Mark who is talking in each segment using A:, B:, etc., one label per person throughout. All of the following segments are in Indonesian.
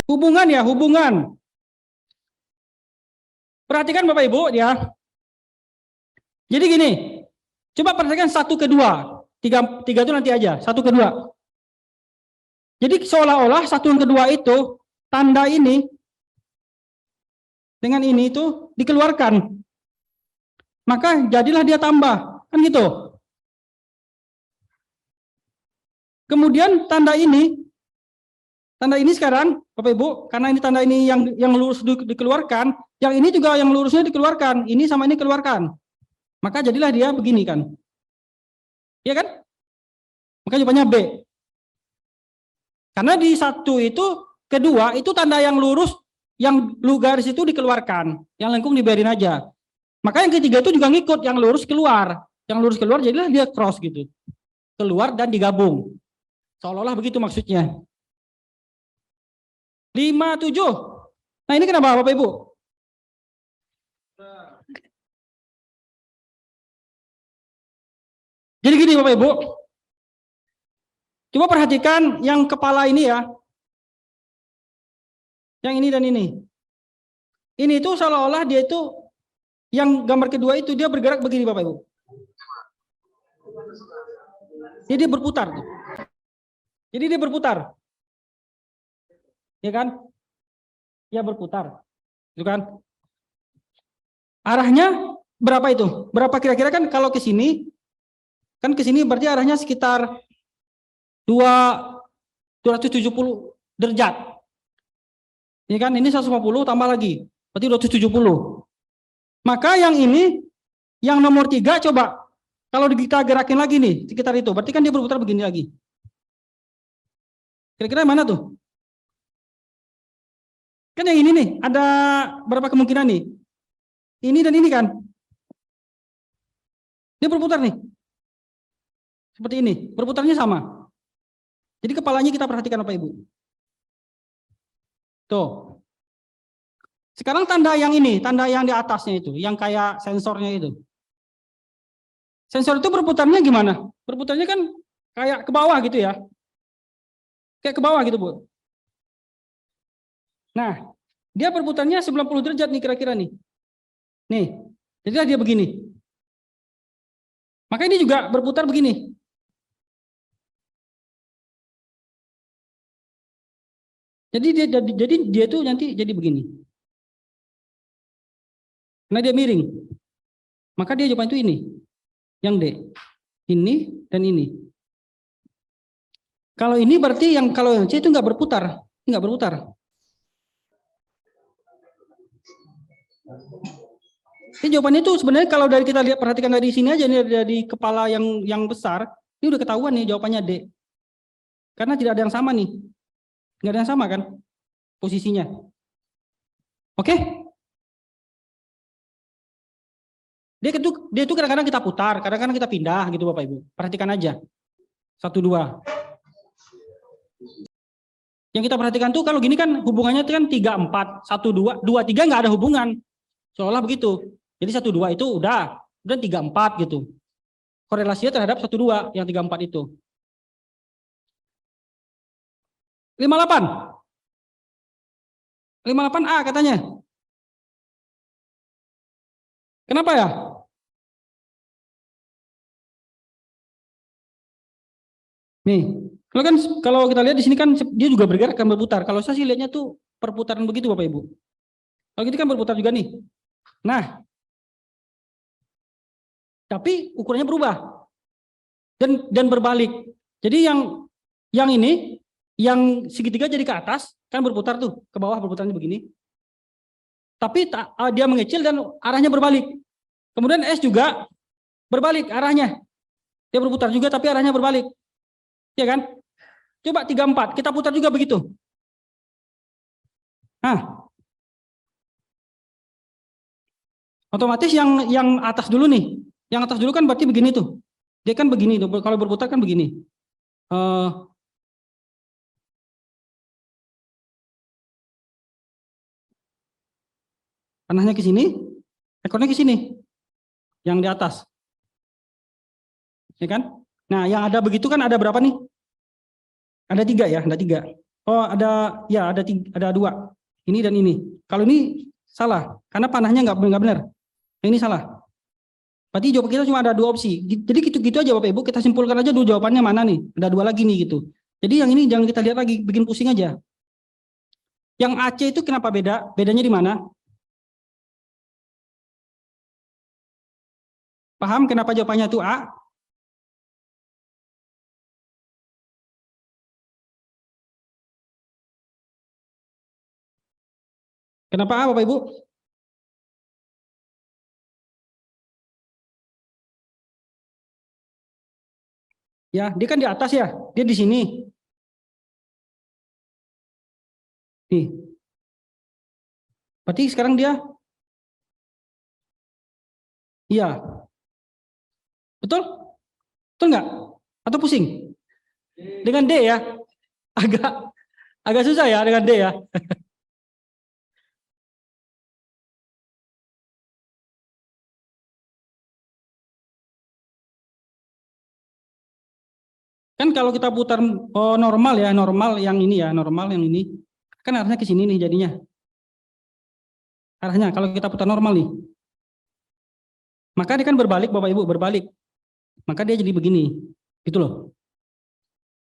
A: Hubungan ya, hubungan. Perhatikan Bapak Ibu ya. Jadi gini, coba perhatikan 1 ke 2. 3 itu nanti aja, 1 ke 2. Jadi seolah-olah 1 yang kedua itu tanda ini dengan ini itu dikeluarkan. Maka jadilah dia tambah, kan gitu. Kemudian tanda ini sekarang Bapak Ibu, karena ini tanda ini yang lurus dikeluarkan, yang ini juga yang lurusnya dikeluarkan, ini sama ini keluarkan. Maka jadilah dia begini kan. Iya kan? Maka jawabannya B. Karena di 1 itu, kedua itu tanda yang lurus, yang garis itu dikeluarkan, yang lengkung dibiarin aja. Maka yang ketiga itu juga ngikut, yang lurus keluar. Yang lurus keluar jadilah dia cross gitu. Keluar dan digabung. Seolah-olah begitu maksudnya. 5, 7. Nah ini kenapa Bapak Ibu? Jadi gini Bapak Ibu. Coba perhatikan yang kepala ini ya. Yang ini dan ini. Ini itu seolah-olah dia itu, yang gambar kedua itu dia bergerak begini Bapak Ibu. Jadi dia berputar. Jadi dia berputar. Ya kan? Ya berputar. Itu kan? Arahnya berapa itu? Berapa kira-kira kan kalau ke sini? Kan ke sini berarti arahnya sekitar 270 derajat. Ini kan ini 150 tambah lagi. Berarti 270. Maka yang ini yang nomor 3 coba kalau kita gerakin lagi nih sekitar itu, berarti kan dia berputar begini lagi. Kira-kira mana tuh? Kan yang ini nih, ada berapa kemungkinan nih? Ini dan ini kan. Dia berputar nih. Seperti ini, berputarnya sama. Jadi kepalanya kita perhatikan Bapak Ibu. Tuh. Sekarang tanda yang ini, tanda yang di atasnya itu, yang kayak sensornya itu. Sensor itu berputarnya gimana? Berputarnya kan kayak ke bawah gitu ya. Kayak ke bawah gitu, Bu. Nah, dia berputarnya 90 derajat nih kira-kira nih. Nih, jadilah dia begini. Maka ini juga berputar begini. Jadi dia tuh nanti jadi begini. Karena dia miring. Maka dia jawaban itu ini. Yang D. Ini dan ini. Kalau ini berarti kalau yang C itu nggak berputar. Nggak berputar. Ini jawabannya itu sebenarnya kalau dari kita lihat, perhatikan dari sini aja, ini dari kepala yang besar, ini udah ketahuan nih jawabannya D. Karena tidak ada yang sama nih. Nggak ada yang sama kan posisinya. Oke? Dia itu kadang-kadang kita putar, kadang-kadang kita pindah gitu Bapak Ibu. Perhatikan aja. 1, 2. Yang kita perhatikan tuh kalau gini kan hubungannya itu kan 3, 4, 1, 2, 2, 3 nggak ada hubungan. Seolah begitu. Jadi 1, 2 itu udah 3, 4 gitu. Korelasinya terhadap 1, 2 yang 3, 4 itu. 58. 58A katanya. Kenapa ya? Nih, kalau kita lihat di sini kan dia juga bergerak kan berputar. Kalau saya sih lihatnya tuh perputaran begitu Bapak Ibu. Kalau gitu kan berputar juga nih. Nah, tapi ukurannya berubah dan berbalik. Jadi yang ini, yang segitiga jadi ke atas kan berputar tuh ke bawah, berputarnya begini. Tapi dia mengecil dan arahnya berbalik. Kemudian S juga berbalik arahnya. Dia berputar juga tapi arahnya berbalik. Ya kan? Coba 3, 4 kita putar juga begitu. Nah, otomatis yang atas dulu nih. Yang atas dulu kan berarti begini tuh. Dia kan begini tuh. Kalau berputar kan begini. Panahnya ke sini, ekornya ke sini. Yang di atas. Ya kan? Nah, yang ada begitu kan ada berapa nih? Ada 3 ya, ada 3. Oh, ada dua. Ini dan ini. Kalau ini salah, karena panahnya nggak benar. Ini salah. Berarti jawaban kita cuma ada dua opsi. Jadi gitu-gitu aja Bapak Ibu, kita simpulkan aja dulu jawabannya mana nih. Ada dua lagi nih gitu. Jadi yang ini jangan kita lihat lagi, bikin pusing aja. Yang AC itu kenapa beda? Bedanya di mana? Paham kenapa jawabannya itu A? Kenapa A Bapak Ibu? Ya, dia kan di atas ya. Dia di sini. Nih. Berarti sekarang dia iya. Betul? Betul nggak? Atau pusing? Dengan D ya? Agak agak susah ya dengan D ya. Kan kalau kita putar normal ya, normal yang ini ya, normal yang ini. Kan arahnya ke sini nih jadinya. Arahnya kalau kita putar normal nih. Maka dia kan berbalik Bapak Ibu, berbalik. Maka dia jadi begini. Gitu loh.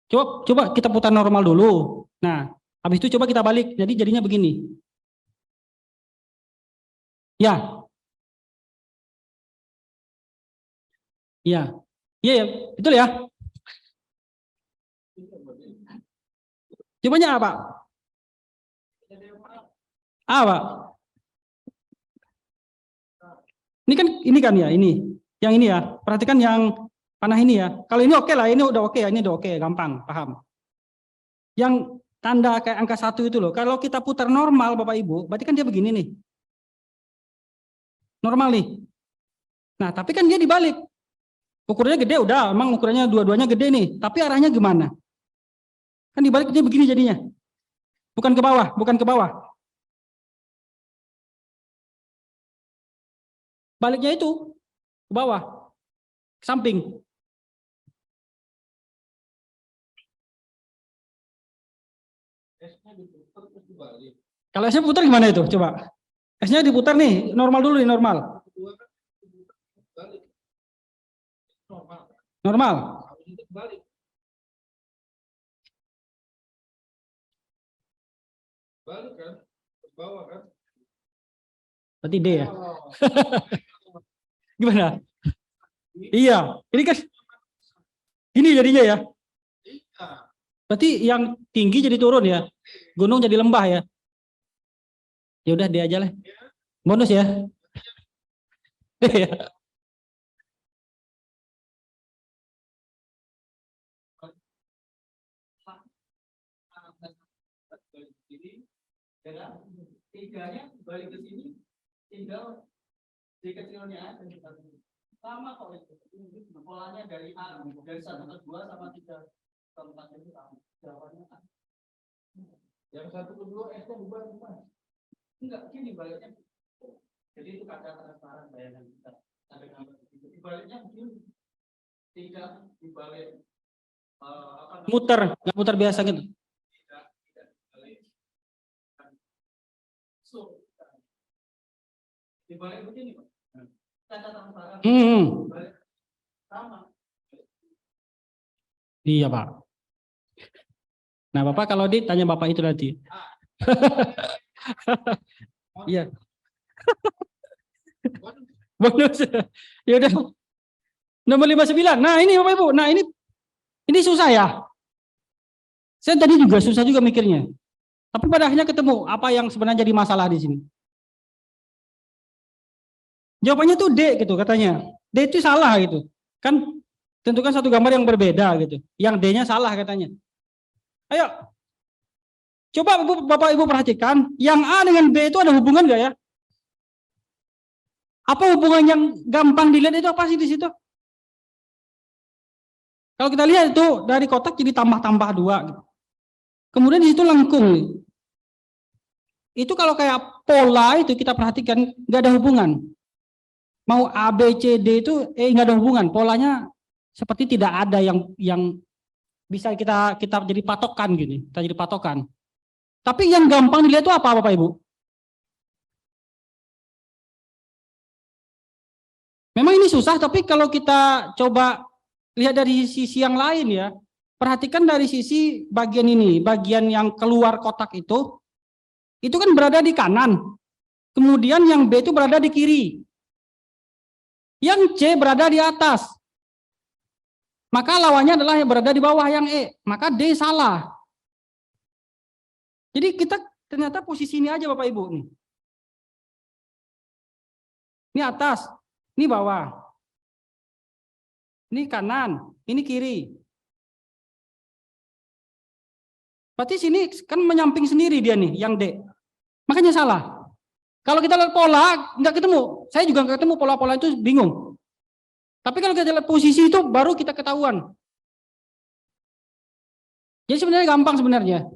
A: Coba kita putar normal dulu. Nah, habis itu coba kita balik. Jadi jadinya begini. Ya. Iya. Iya ya, betul ya. Cobanya apa? Apa? Ini kan ya, ini. Yang ini ya. Perhatikan yang panah ini ya. Kalau ini oke lah, ini udah oke ya, ini udah oke, gampang, paham. Yang tanda kayak angka 1 itu loh. Kalau kita putar normal Bapak Ibu, berarti kan dia begini nih. Normal nih. Nah, tapi kan dia dibalik. Ukurannya gede udah, emang ukurannya dua-duanya gede nih. Tapi arahnya gimana? Kan dibalik dia begini jadinya. Bukan ke bawah, bukan ke bawah. Baliknya itu ke bawah, ke samping. Kalau S-nya putar gimana itu? Coba. S-nya diputar nih, normal dulu nih, normal. Normal. Balik kan? Ke bawah kan? Berarti D ya? Gimana? Iya, ini kan ini jadinya ya. Berarti yang tinggi jadi turun ya. Gunung jadi lembah ya. Ya udah D aja lah. Bonus ya. Tiganya balik ke sini, tinggal D kecilnya sama kok itu. Polanya dari A, dari 1 ke 2 sama 3 ke 4 itu sama. Jawabannya A. Yang 1 ke 2 S-nya bubar. Enggak, gini baliknya. Jadi itu kata transparan bayangan kita. Ada gambar begitu. Dibaliknya mungkin tidak dibalik muter, nggak muter biasa gitu. Tidak dibalik. So, dibalik begini, Pak. Kata transparan. Sama. Iya, Pak. Nah, Bapak kalau ditanya Bapak itu nanti. Iya. Bonus. Ya udah. Nomor 59. Nah, ini Bapak Ibu. Nah, ini susah ya. Saya tadi juga susah juga mikirnya. Tapi pada akhirnya ketemu apa yang sebenarnya jadi masalah di sini. Jawabannya tuh D gitu katanya. D itu salah gitu. Kan tentukan satu gambar yang berbeda gitu. Yang D-nya salah katanya. Ayo. Coba Bapak Ibu perhatikan, yang A dengan B itu ada hubungan nggak ya? Apa hubungan yang gampang dilihat itu apa sih di situ? Kalau kita lihat itu dari kotak jadi tambah-tambah 2 gitu. Kemudian di situ lengkung. Itu kalau kayak pola itu kita perhatikan nggak ada hubungan. Mau A, B, C, D itu nggak ada hubungan. Polanya seperti tidak ada yang bisa kita jadi patokan gini, kita jadi patokan. Tapi yang gampang dilihat itu apa Bapak Ibu? Memang ini susah, tapi kalau kita coba lihat dari sisi yang lain ya, perhatikan dari sisi bagian ini, bagian yang keluar kotak itu kan berada di kanan. Kemudian yang B itu berada di kiri. Yang C berada di atas. Maka lawannya adalah yang berada di bawah, yang E. Maka D salah. Jadi kita ternyata posisi ini aja Bapak Ibu nih. Ini atas, ini bawah. Ini kanan, ini kiri. Berarti sini kan menyamping sendiri dia nih, yang D. Makanya salah. Kalau kita lihat pola, nggak ketemu. Saya juga nggak ketemu pola-pola itu, bingung. Tapi kalau kita lihat posisi itu, baru kita ketahuan. Jadi sebenarnya gampang sebenarnya.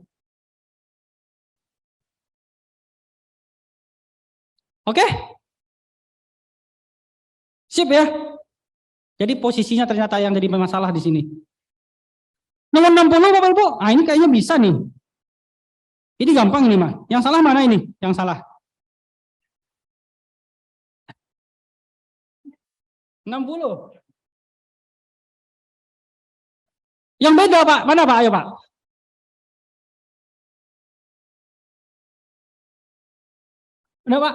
A: Oke? Sip ya? Jadi posisinya ternyata yang jadi masalah di sini. Nomor 60 Bapak Ibu, ini kayaknya bisa nih. Ini gampang ini mah. Yang salah mana ini? Yang salah. 60. Yang beda Pak, mana Pak? Ayo Pak. Udah Pak?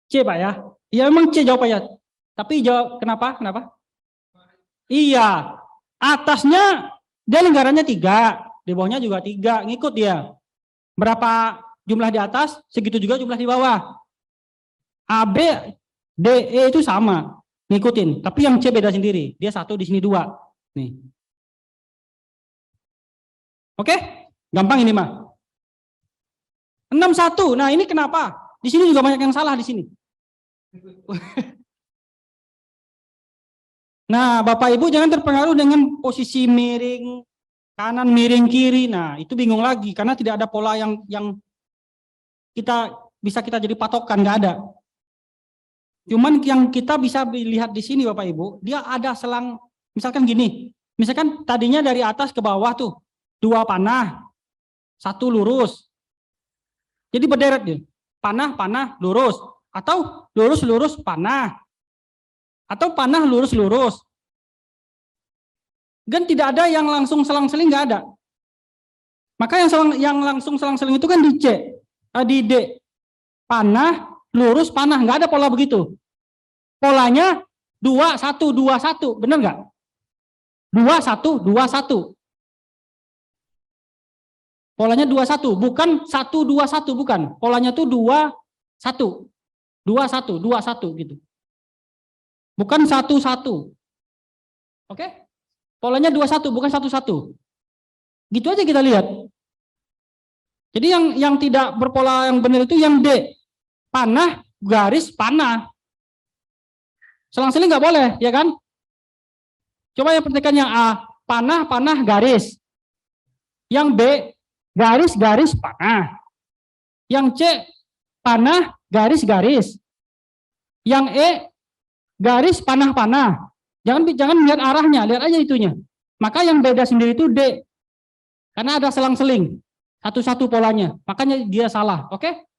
A: C Pak ya? Ya memang C jawabannya. Tapi jawab kenapa? Kenapa? Iya. Atasnya dia lingkarannya 3, di bawahnya juga 3, ngikut dia. Berapa jumlah di atas, segitu juga jumlah di bawah. A, B, D, E itu sama, ngikutin. Tapi yang C beda sendiri. Dia 1, di sini 2. Nih. Oke? Gampang ini mah. 61. Nah, ini kenapa? Di sini juga banyak yang salah di sini. Nah, Bapak Ibu jangan terpengaruh dengan posisi miring kanan, miring kiri. Nah, itu bingung lagi karena tidak ada pola yang kita bisa kita jadi patokan, nggak ada. Cuman yang kita bisa lihat di sini Bapak Ibu, dia ada selang, misalkan gini, misalkan tadinya dari atas ke bawah tuh 2 panah, 1 lurus. Jadi berderet dia, panah, panah, lurus, atau lurus, lurus, panah, atau panah, lurus, lurus. Kan tidak ada yang langsung selang-seling, nggak ada. Maka yang langsung selang-seling itu kan di C, di D, panah, lurus, panah, nggak ada pola begitu. Polanya 2, 1, 2, 1, benar nggak? 2, 1, 2, 1. Polanya 2, 1, bukan 1, 2, 1, bukan. Polanya tuh 2, 1. 2, 1, 2, 1 gitu. Bukan 1, 1. Oke? Polanya 2, 1, bukan 1, 1. Gitu aja kita lihat. Jadi yang tidak berpola yang benar itu yang D. Panah, garis, panah. Selang-seling nggak boleh, ya kan? Coba yang perhatikan yang A, panah, panah, garis. Yang B, garis, garis, panah. Yang C, panah, garis, garis. Yang E, garis, panah, panah. Jangan lihat arahnya, lihat aja itunya. Maka yang beda sendiri itu D. Karena ada selang-seling. Satu-satu polanya. Makanya dia salah, oke?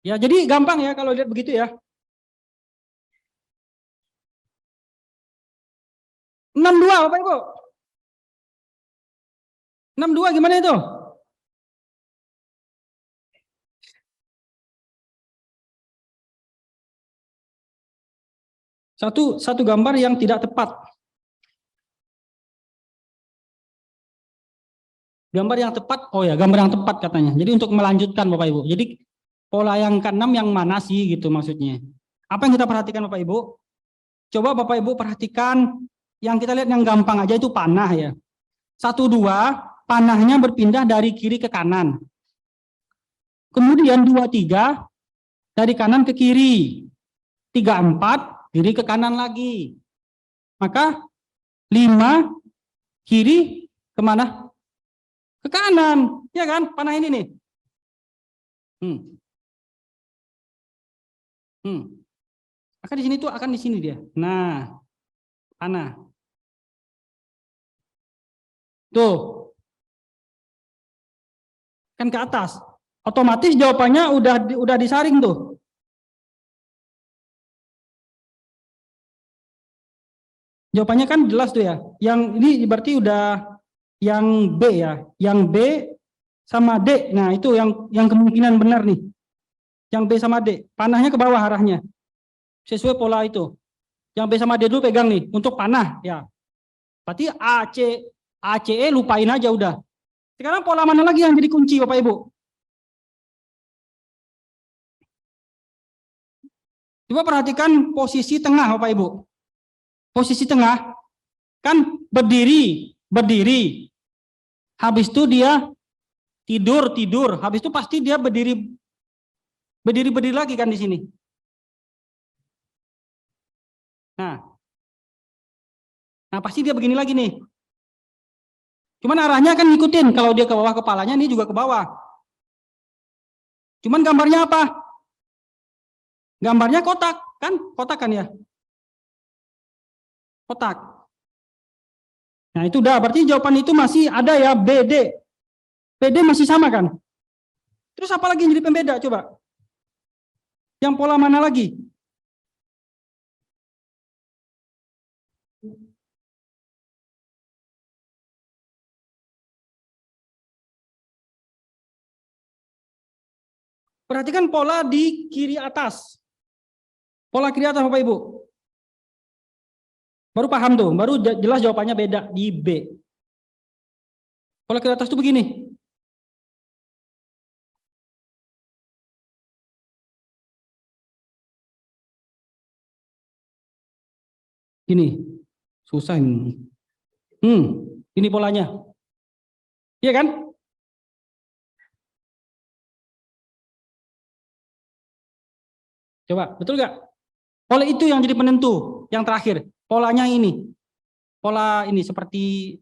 A: Ya, jadi gampang ya kalau lihat begitu ya. 62 Bapak Ibu. 62 gimana itu? Satu gambar yang tidak tepat. Gambar yang tepat, oh ya, gambar yang tepat katanya. Jadi untuk melanjutkan Bapak Ibu. Jadi pola yang ke-6 yang mana sih gitu maksudnya. Apa yang kita perhatikan Bapak Ibu? Coba Bapak Ibu perhatikan yang kita lihat yang gampang aja itu panah ya. 1, 2, panahnya berpindah dari kiri ke kanan. Kemudian 2, 3, dari kanan ke kiri. 3, 4, kiri ke kanan lagi. Maka 5, kiri kemana? Ke kanan, ya kan? Panah ini nih. Maka di sini tuh akan di sini dia. Nah, panah. Tuh, kan ke atas. Otomatis jawabannya udah disaring tuh. Jawabannya kan jelas tuh ya. Yang ini berarti udah yang B ya. Yang B sama D. Nah, itu yang kemungkinan benar nih. Yang B sama D. Panahnya ke bawah arahnya. Sesuai pola itu. Yang B sama D dulu pegang nih untuk panah ya. Berarti ACE lupain aja udah. Sekarang pola mana lagi yang jadi kunci Bapak Ibu? Coba perhatikan posisi tengah Bapak Ibu. Posisi tengah kan berdiri. Habis itu dia tidur. Habis itu pasti dia berdiri lagi kan di sini. Nah, pasti dia begini lagi nih. Cuman arahnya kan ngikutin. Kalau dia ke bawah kepalanya, ini juga ke bawah. Cuman gambarnya apa? Gambarnya kotak, kan? Kotak kan ya? Kotak. Nah, itu udah. Berarti jawaban itu masih ada ya, BD. BD masih sama kan? Terus apa lagi yang jadi pembeda? Coba. Yang pola mana lagi? Perhatikan pola di kiri atas. Pola kiri atas Bapak Ibu. Baru paham tuh, baru jelas jawabannya beda di B. Pola kiri atas tuh begini. Ini susah ini. Ini polanya. Iya kan? Coba, betul nggak? Pola itu yang jadi penentu. Yang terakhir, polanya ini. Pola ini seperti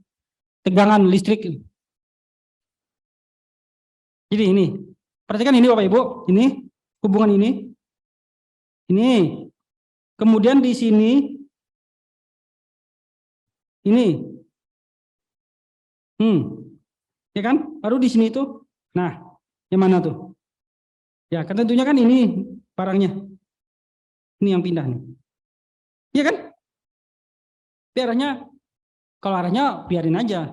A: tegangan listrik. Jadi ini. Perhatikan ini Bapak Ibu. Ini hubungan ini. Ini. Kemudian di sini. Ini. Ya kan? Baru di sini tuh. Nah, yang mana tuh? Ya, kan tentunya kan ini barangnya. Ini yang pindah nih. Iya kan? Arahnya, kalau arahnya biarin aja.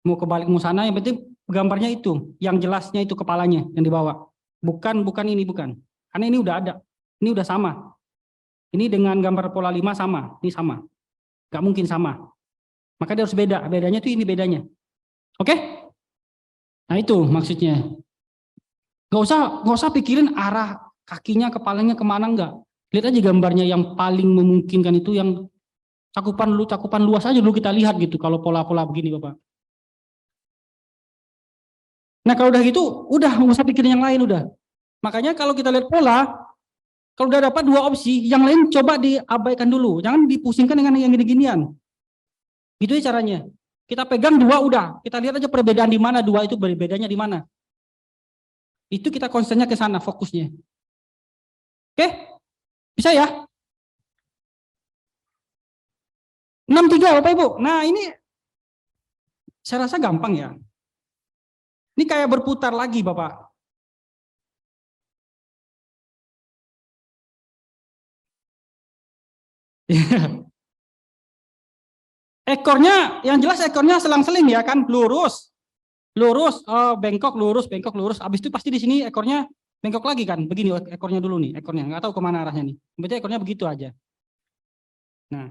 A: Mau kebalik mau sana, yang penting gambarnya itu, yang jelasnya itu kepalanya yang dibawa. Bukan ini, bukan. Karena ini udah ada. Ini udah sama. Ini dengan gambar pola 5 sama. Ini sama. Gak mungkin sama. Maka dia harus beda. Bedanya tuh ini bedanya. Oke? Nah itu maksudnya. Gak usah pikirin arah kakinya, kepalanya kemana, enggak. Lihat aja gambarnya yang paling memungkinkan itu, yang cakupan luas aja dulu kita lihat gitu kalau pola-pola begini Bapak. Nah kalau udah gitu, udah nggak usah pikirin yang lain udah. Makanya kalau kita lihat pola, kalau udah dapat 2 opsi, yang lain coba diabaikan dulu. Jangan dipusingkan dengan yang gini-ginian. Gitu ya caranya. Kita pegang 2 udah, kita lihat aja perbedaan di mana 2 itu berbedanya di mana. Itu kita konsennya ke sana fokusnya. Oke? Bisa ya? 63 Bapak Ibu. Nah, ini saya rasa gampang ya. Ini kayak berputar lagi Bapak. Ekornya, yang jelas ekornya selang-seling ya kan, lurus, bengkok, lurus. Habis itu pasti di sini ekornya bengkok lagi kan, begini ekornya dulu nih, ekornya nggak tahu kemana arahnya nih. Berarti ekornya begitu aja. Nah,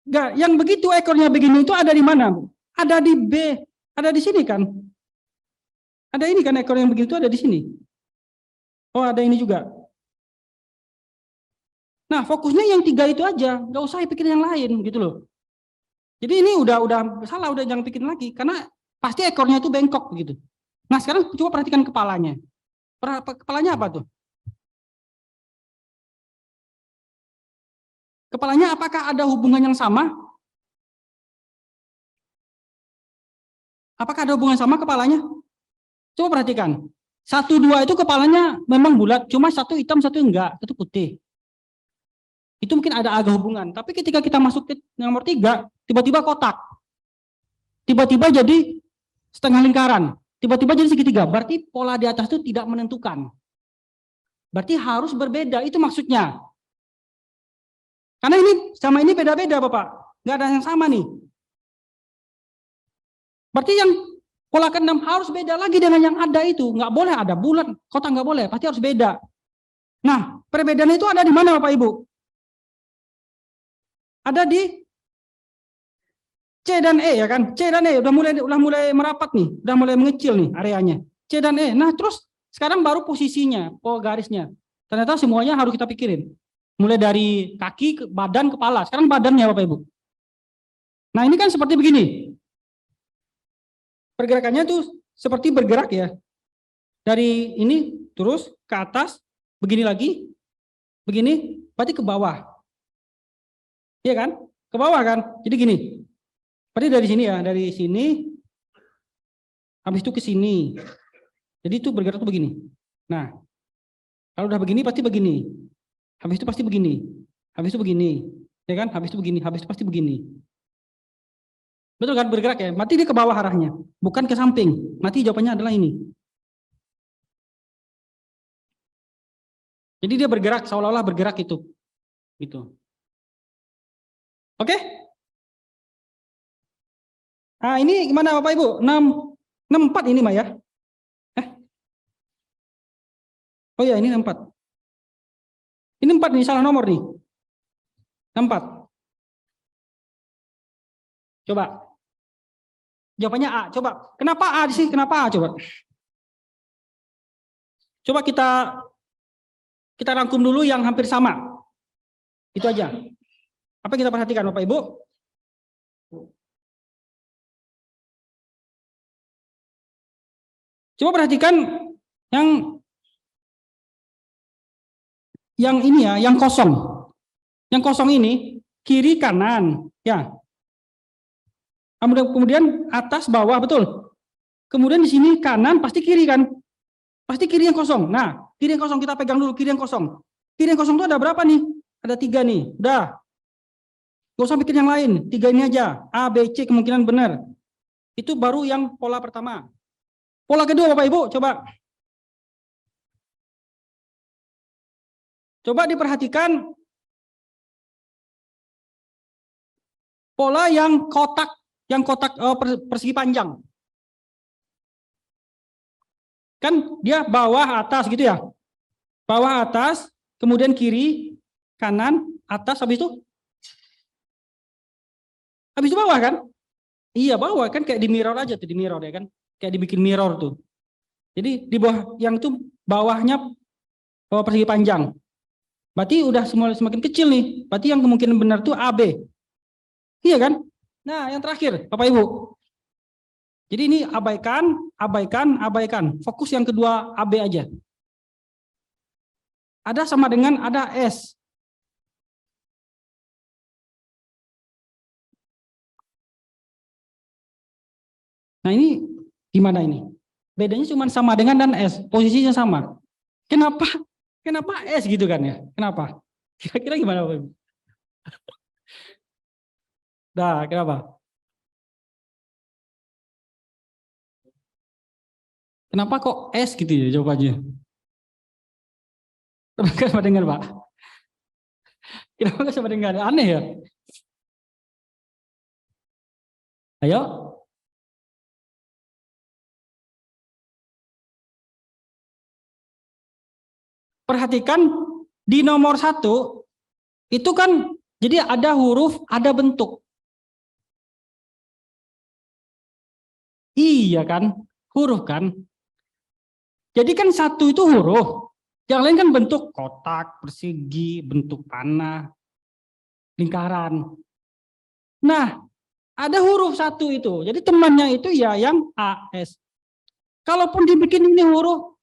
A: nggak, yang begitu ekornya begini itu ada di mana, Bu? Ada di B, ada di sini kan? Ada ini kan ekor yang begitu ada di sini. Oh, ada ini juga. Nah, fokusnya yang 3 itu aja, nggak usah pikirin yang lain gitu loh. Jadi ini udah salah, udah jangan pikirin lagi karena pasti ekornya itu bengkok begitu. Nah, sekarang coba perhatikan kepalanya. Kepalanya apa tuh? Kepalanya apakah ada hubungan yang sama? Apakah ada hubungan sama kepalanya? Coba perhatikan. 1, 2 itu kepalanya memang bulat, cuma satu hitam, satu enggak, itu putih. Itu mungkin ada agak hubungan. Tapi ketika kita masuk ke nomor 3, tiba-tiba kotak. tiba-tiba jadi setengah lingkaran, tiba-tiba jadi segitiga. Berarti pola di atas itu tidak menentukan. Berarti harus berbeda, itu maksudnya. Karena ini sama ini beda-beda, Bapak. Nggak ada yang sama nih. Berarti yang pola ke-6 harus beda lagi dengan yang ada itu. Nggak boleh ada bulan, kotak nggak boleh, pasti harus beda. Nah, perbedaan itu ada di mana, Bapak Ibu? Ada di C dan E, ya kan? C dan E udah mulai merapat nih, udah mulai mengecil nih areanya. C dan E. Nah, terus sekarang baru posisinya, garisnya. Ternyata semuanya harus kita pikirin. Mulai dari kaki ke badan, kepala. Sekarang badannya, Bapak Ibu. Nah, ini kan seperti begini. Pergerakannya tuh seperti bergerak ya. Dari ini terus ke atas, begini lagi, begini, berarti ke bawah. Iya kan? Ke bawah kan? Jadi gini. Berarti dari sini ya, dari sini, habis itu ke sini. Jadi itu bergerak tuh begini. Nah, kalau udah begini pasti begini. Habis itu pasti begini. Habis itu begini. Ya kan? Habis itu begini. Habis itu pasti begini. Betul kan? Bergerak ya. Berarti dia ke bawah arahnya. Bukan ke samping. Berarti jawabannya adalah ini. Jadi dia bergerak, seolah-olah bergerak itu. Gitu. Oke? Nah, ini gimana Bapak Ibu? 64 ini Mbak ya? Oh ya, ini 64. Ini 4 nih, salah nomor nih. 64. Coba. Jawabannya A. Coba. Kenapa A sih? Kenapa A? Coba. Coba kita rangkum dulu yang hampir sama. Itu aja. Apa yang kita perhatikan Bapak Ibu? Coba perhatikan yang ini ya, yang kosong. Yang kosong ini kiri kanan, ya. Kemudian atas bawah, betul. Kemudian di sini kanan pasti kiri kan? Pasti kiri yang kosong. Nah, kiri yang kosong kita pegang dulu, kiri yang kosong. Kiri yang kosong itu ada berapa nih? Ada 3 nih. Udah. Gak usah pikir yang lain, 3 ini aja. A, B, C kemungkinan benar. Itu baru yang pola pertama. Pola kedua Bapak Ibu, coba. Coba diperhatikan pola yang kotak persegi panjang. Kan dia bawah atas gitu ya. Bawah atas, kemudian kiri, kanan, atas, habis itu bawah kan? Iya bawah kan, kayak di mirror aja tuh, di mirror ya kan? Kayak dibikin mirror tuh. Jadi di bawah yang itu bawahnya persegi panjang. Berarti udah semakin kecil nih. Berarti yang kemungkinan benar tuh AB. Iya kan? Nah, yang terakhir, Bapak Ibu. Jadi ini abaikan. Fokus yang kedua AB aja. Ada sama dengan ada S. Nah, ini gimana ini? Bedanya cuma sama dengan dan S, posisinya sama. Kenapa S gitu kan ya? Kenapa? Kira-kira gimana Bapak Ibu? Nah, kenapa? Kenapa kok S gitu ya jawabannya? Kenapa sama dengan Pak? Kenapa nggak sama dengan aneh ya? Ayo. Perhatikan di nomor 1 itu kan jadi ada huruf, ada bentuk. Iya kan? Huruf kan? Jadi kan 1 itu huruf. Yang lain kan bentuk kotak, persegi, bentuk panah, lingkaran. Nah, ada huruf 1 itu. Jadi temannya itu ya yang AS. Kalaupun dibikin ini huruf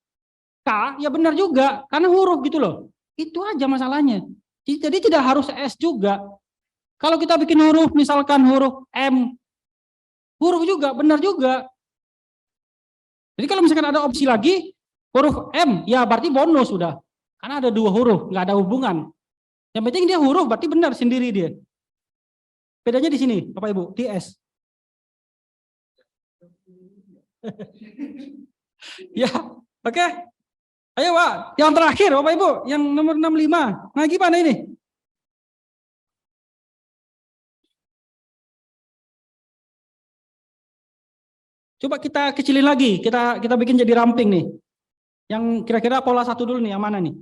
A: K, ya benar juga. Karena huruf gitu loh. Itu aja masalahnya. Jadi tidak harus S juga. Kalau kita bikin huruf, misalkan huruf M, huruf juga, benar juga. Jadi kalau misalkan ada opsi lagi, huruf M, ya berarti bonus sudah. Karena ada 2 huruf, nggak ada hubungan. Yang penting dia huruf, berarti benar sendiri dia. Bedanya di sini, Bapak Ibu, di S. Ya, oke. Ayo Pak, yang terakhir Bapak Ibu, yang nomor 65. Nah gimana ini? Coba kita kecilin lagi, kita bikin jadi ramping nih. Yang kira-kira pola satu dulu nih, yang mana nih?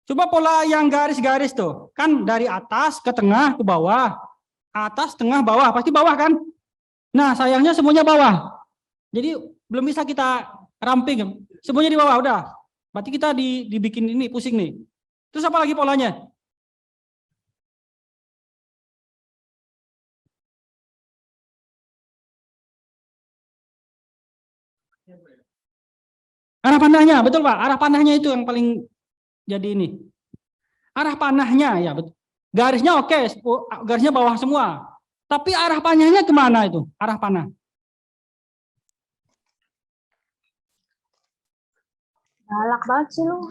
A: Coba pola yang garis-garis tuh, kan dari atas ke tengah ke bawah, atas, tengah, bawah, pasti bawah kan? Nah sayangnya semuanya bawah, jadi belum bisa kita ramping, semuanya di bawah udah. Berarti kita dibikin ini pusing nih. Terus apa lagi polanya? Arah panahnya, betul Pak. Arah panahnya itu yang paling jadi ini. Arah panahnya ya betul. Garisnya oke, garisnya bawah semua. Tapi arah panahnya kemana itu? Arah panah.
B: Galak banget sih lu.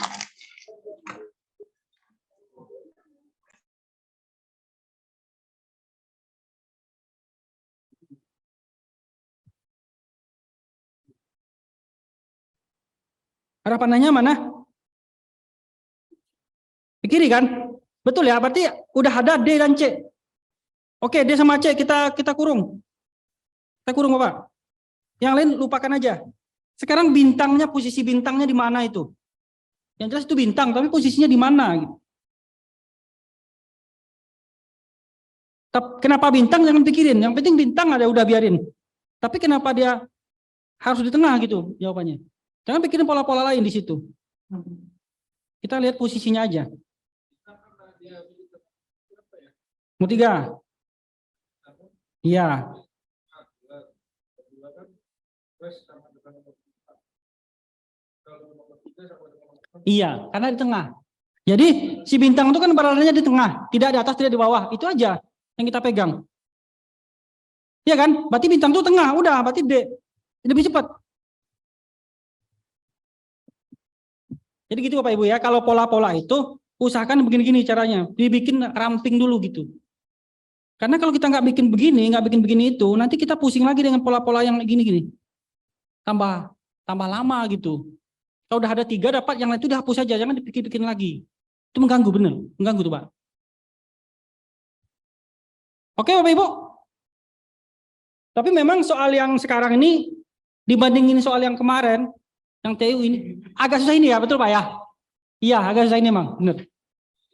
A: Arah panahnya mana? Ke kiri kan? Betul ya, berarti udah ada D dan C. Oke, D sama C kita kurung. Kita kurung Bapak. Yang lain lupakan aja. Sekarang bintangnya, posisi bintangnya di mana itu? Yang jelas itu bintang, tapi posisinya di mana gitu. Kenapa bintang jangan pikirin, yang penting bintang ada udah biarin. Tapi kenapa dia harus di tengah gitu jawabannya. Jangan pikirin pola-pola lain di situ. Kita lihat posisinya aja. Nomor 3. Iya. Iya, karena di tengah. Jadi si bintang itu kan beradanya di tengah, tidak di atas, tidak di bawah. Itu aja yang kita pegang. Iya kan? Berarti bintang itu tengah, udah, berarti D. Lebih cepat. Jadi gitu Bapak Ibu ya, kalau pola-pola itu usahakan begini-gini caranya, dibikin ramping dulu gitu. Karena kalau kita nggak bikin begini itu, nanti kita pusing lagi dengan pola-pola yang gini-gini. Tambah lama gitu. Kalau udah ada 3 dapat, yang lain itu dihapus saja, jangan dipikir-pikirin lagi. Itu mengganggu bener, mengganggu tuh Pak. Oke Bapak Ibu. Tapi memang soal yang sekarang ini dibandingin soal yang kemarin, yang TU ini agak susah ini ya, betul Pak ya? Iya, agak susah ini emang, bener.